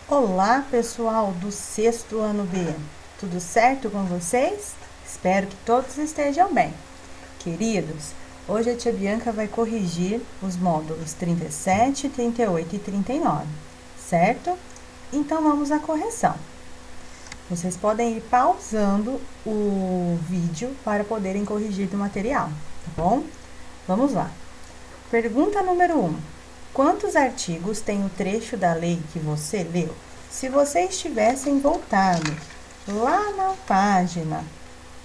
Olá, pessoal do sexto ano B. Tudo certo com vocês? Espero que todos estejam bem. Queridos, hoje a tia Bianca vai corrigir os módulos 37, 38 e 39, certo? Então vamos à correção. Vocês podem ir pausando o vídeo para poderem corrigir do material, tá bom? Vamos lá. Pergunta número 1. Quantos artigos tem o trecho da lei que você leu? Se vocês tivessem voltado lá na página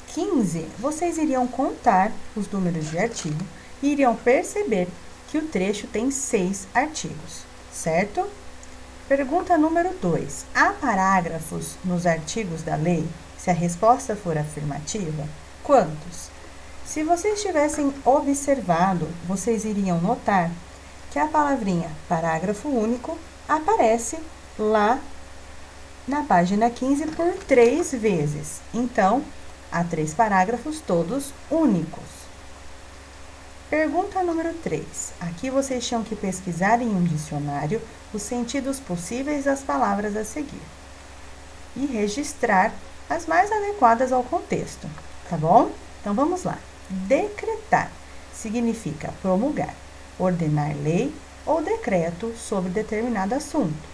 15, vocês iriam contar os números de artigo e iriam perceber que o trecho tem 6 artigos, certo? Pergunta número 2. Há parágrafos nos artigos da lei? Se a resposta for afirmativa, quantos? Se vocês tivessem observado, vocês iriam notar que a palavrinha parágrafo único aparece lá na página 15 por 3 vezes. Então, há 3 parágrafos, todos únicos. Pergunta número 3. Aqui vocês tinham que pesquisar em um dicionário os sentidos possíveis das palavras a seguir e registrar as mais adequadas ao contexto, tá bom? Então, vamos lá. Decretar significa promulgar, ordenar lei ou decreto sobre determinado assunto.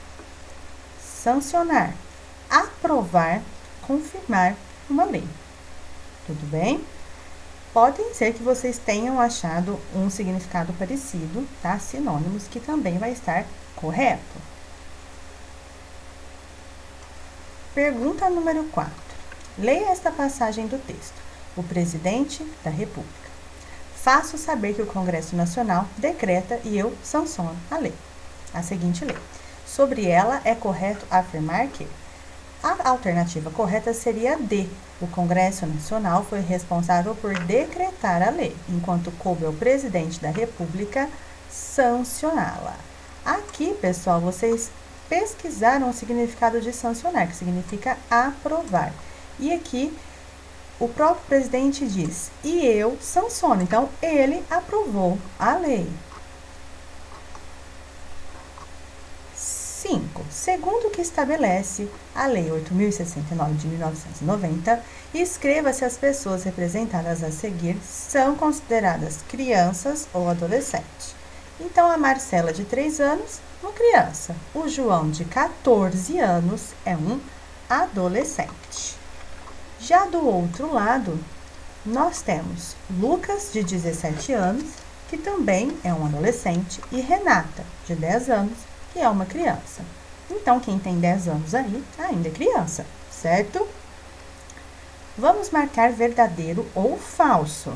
Sancionar, aprovar, confirmar uma lei. Tudo bem? Pode ser que vocês tenham achado um significado parecido, tá? Sinônimos, que também vai estar correto. Pergunta número 4. Leia esta passagem do texto. O presidente da República. Faço saber que o Congresso Nacional decreta e eu sanciono a lei. A seguinte lei. Sobre ela é correto afirmar que a alternativa correta seria D. O Congresso Nacional foi responsável por decretar a lei, enquanto coube ao presidente da República sancioná-la. Aqui, pessoal, vocês pesquisaram o significado de sancionar, que significa aprovar. E aqui, o próprio presidente diz, e eu sanciono. Então, ele aprovou a lei. 5. Segundo o que estabelece a Lei 8.069 de 1990, escreva se as pessoas representadas a seguir são consideradas crianças ou adolescentes. Então, a Marcela, de 3 anos, uma criança. O João, de 14 anos, é um adolescente. Já do outro lado, nós temos Lucas, de 17 anos, que também é um adolescente, e Renata, de 10 anos, que é uma criança. Então, quem tem 10 anos aí, ainda é criança, certo? Vamos marcar verdadeiro ou falso.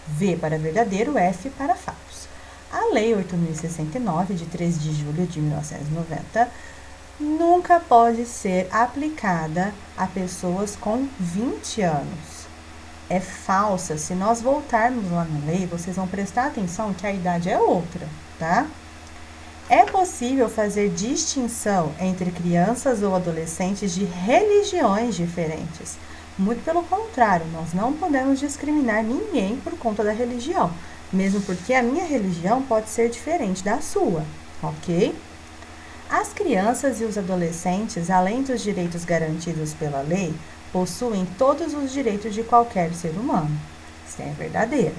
V para verdadeiro, F para falso. A Lei 8.069, de 3 de julho de 1990, nunca pode ser aplicada a pessoas com 20 anos. É falsa. Se nós voltarmos lá na lei, vocês vão prestar atenção que a idade é outra, tá? É possível fazer distinção entre crianças ou adolescentes de religiões diferentes. Muito pelo contrário, nós não podemos discriminar ninguém por conta da religião, mesmo porque a minha religião pode ser diferente da sua, ok? As crianças e os adolescentes, além dos direitos garantidos pela lei, possuem todos os direitos de qualquer ser humano. Isso é verdadeiro.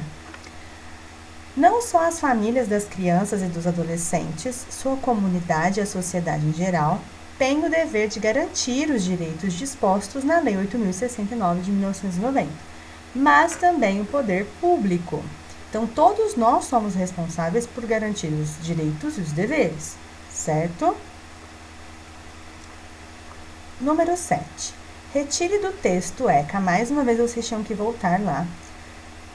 Não só as famílias das crianças e dos adolescentes, sua comunidade e a sociedade em geral têm o dever de garantir os direitos dispostos na Lei 8.069 de 1990, mas também o poder público. Então, todos nós somos responsáveis por garantir os direitos e os deveres, certo? Número 7. Retire do texto ECA, mais uma vez vocês tinham que voltar lá,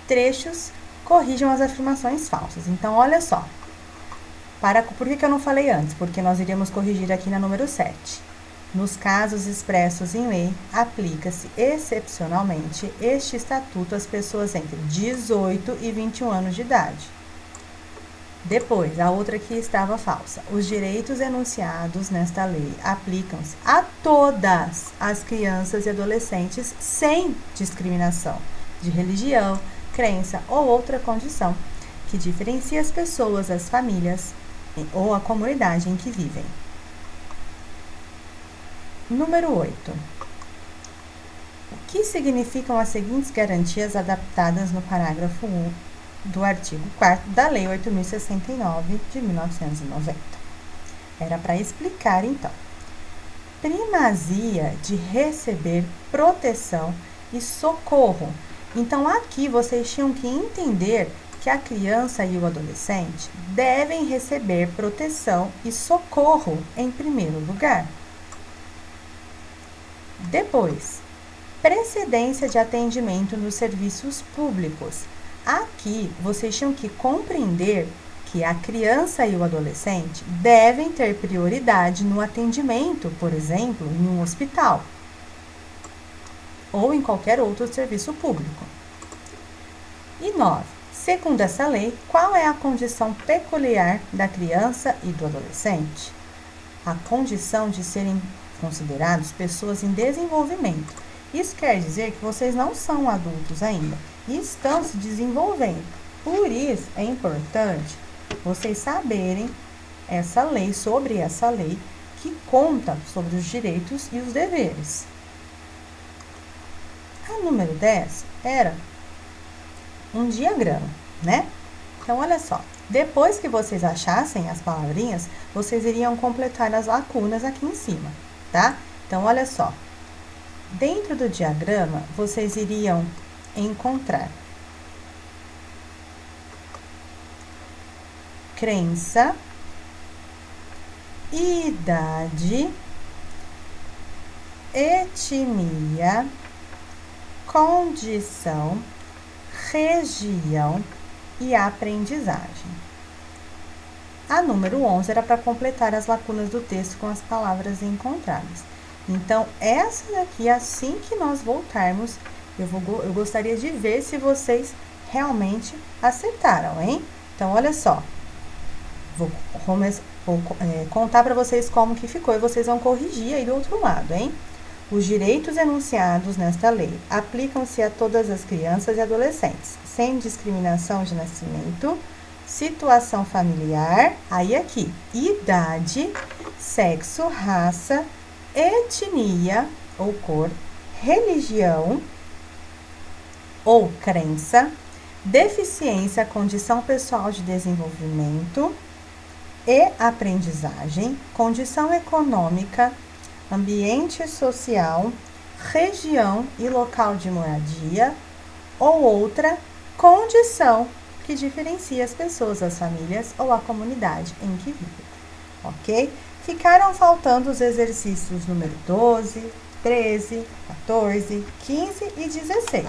trechos corrijam as afirmações falsas. Então, olha só. Por que eu não falei antes? Porque nós iríamos corrigir aqui na número 7. Nos casos expressos em lei, aplica-se excepcionalmente este estatuto às pessoas entre 18 e 21 anos de idade. Depois, a outra que estava falsa. Os direitos enunciados nesta lei aplicam-se a todas as crianças e adolescentes sem discriminação de religião, crença ou outra condição que diferencia as pessoas, as famílias ou a comunidade em que vivem. Número 8. O que significam as seguintes garantias adaptadas no parágrafo 1 do artigo 4º da Lei 8.069, de 1990? Era para explicar, então. Primazia de receber proteção e socorro. Então, aqui vocês tinham que entender que a criança e o adolescente devem receber proteção e socorro em primeiro lugar. Depois, precedência de atendimento nos serviços públicos. Aqui, vocês tinham que compreender que a criança e o adolescente devem ter prioridade no atendimento, por exemplo, em um hospital ou em qualquer outro serviço público. E 9. Segundo essa lei, qual é a condição peculiar da criança e do adolescente? A condição de serem considerados pessoas em desenvolvimento. Isso quer dizer que vocês não são adultos ainda e estão se desenvolvendo. Por isso, é importante vocês saberem sobre essa lei que conta sobre os direitos e os deveres. A número 10 era um diagrama, né? Então, olha só. Depois que vocês achassem as palavrinhas, vocês iriam completar as lacunas aqui em cima, tá? Então, olha só. Dentro do diagrama, vocês iriam encontrar crença, idade, etnia, condição, região e aprendizagem. A número 11 era para completar as lacunas do texto com as palavras encontradas. Então, essa daqui, assim que nós voltarmos, eu gostaria de ver se vocês realmente acertaram, hein? Então, olha só. Vou contar para vocês como que ficou e vocês vão corrigir aí do outro lado, hein? Os direitos enunciados nesta lei aplicam-se a todas as crianças e adolescentes, sem discriminação de nascimento, situação familiar, aí aqui, idade, sexo, raça, etnia ou cor, religião ou crença, deficiência, condição pessoal de desenvolvimento e aprendizagem, condição econômica, ambiente social, região e local de moradia ou outra condição que diferencia as pessoas, as famílias ou a comunidade em que vivem, ok? Ficaram faltando os exercícios número 12, 13, 14, 15 e 16,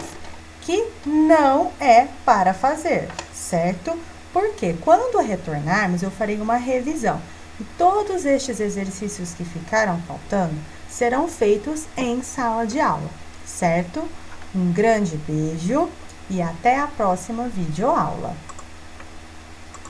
que não é para fazer, certo? Porque quando retornarmos, eu farei uma revisão. E todos estes exercícios que ficaram faltando serão feitos em sala de aula, certo? Um grande beijo e até a próxima videoaula.